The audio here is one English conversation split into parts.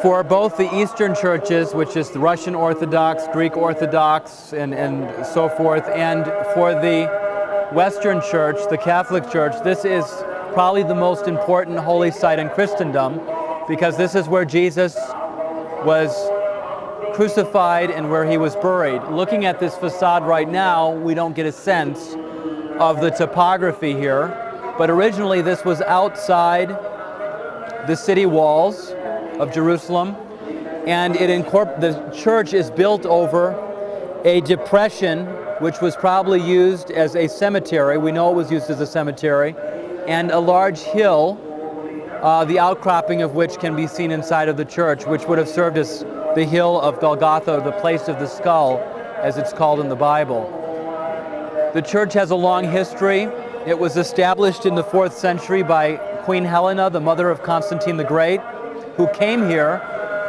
For both the Eastern churches, which is the Russian Orthodox, Greek Orthodox, and so forth, and for the Western Church, the Catholic Church, this is probably the most important holy site in Christendom, because this is where Jesus was crucified and where he was buried. Looking at this facade right now, we don't get a sense of the topography here, but originally this was outside the city walls of Jerusalem, and the church is built over a depression which was probably used as a cemetery. We know it was used as a cemetery, and a large hill, the outcropping of which can be seen inside of the church, which would have served as the hill of Golgotha, the place of the skull, as it's called in the Bible. The church has a long history. It was established in the 4th century by Queen Helena, the mother of Constantine the Great, who came here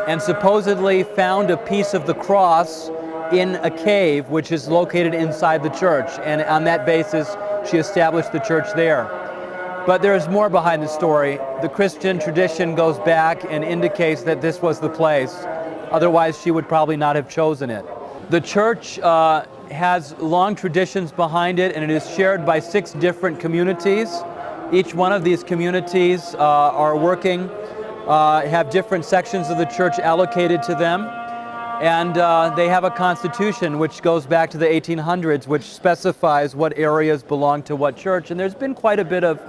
and supposedly found a piece of the cross in a cave which is located inside the church, and on that basis she established the church there. But there is more behind the story. The Christian tradition goes back and indicates that this was the place. Otherwise she would probably not have chosen it. The church has long traditions behind it, and it is shared by 6 different communities. Each one of these communities are working, have different sections of the church allocated to them, and they have a constitution which goes back to the 1800s, which specifies what areas belong to what church. And there's been quite a bit of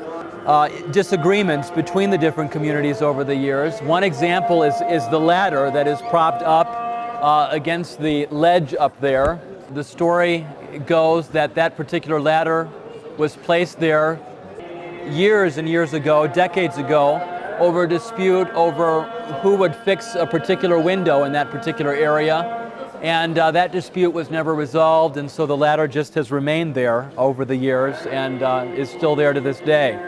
disagreements between the different communities over the years. One example is the ladder that is propped up against the ledge up there. The story goes that that particular ladder was placed there years and years ago, decades ago, over a dispute over who would fix a particular window in that particular area. And that dispute was never resolved, and so the ladder just has remained there over the years and is still there to this day.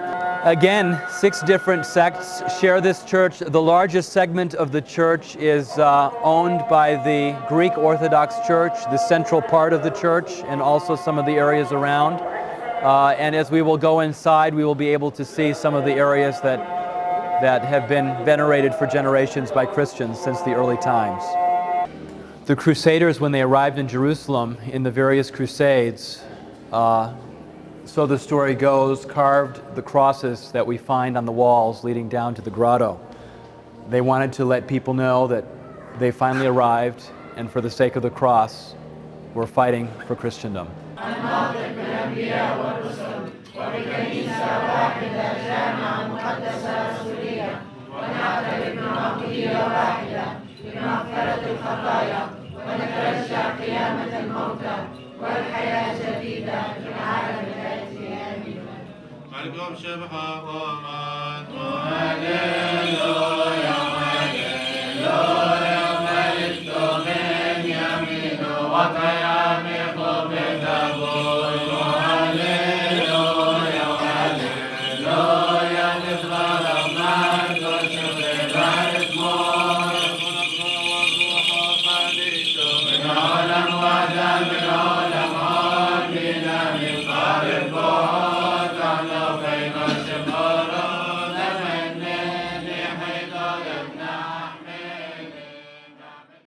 Again, 6 different sects share this church. The largest segment of the church is owned by the Greek Orthodox Church, the central part of the church, and also some of the areas around. And as we will go inside, we will be able to see some of the areas that have been venerated for generations by Christians since the early times. The Crusaders, when they arrived in Jerusalem in the various Crusades, so the story goes, carved the crosses that we find on the walls leading down to the grotto. They wanted to let people know that they finally arrived, and for the sake of the cross, were fighting for Christendom. Malcolm Shebha Oman, Hallelujah.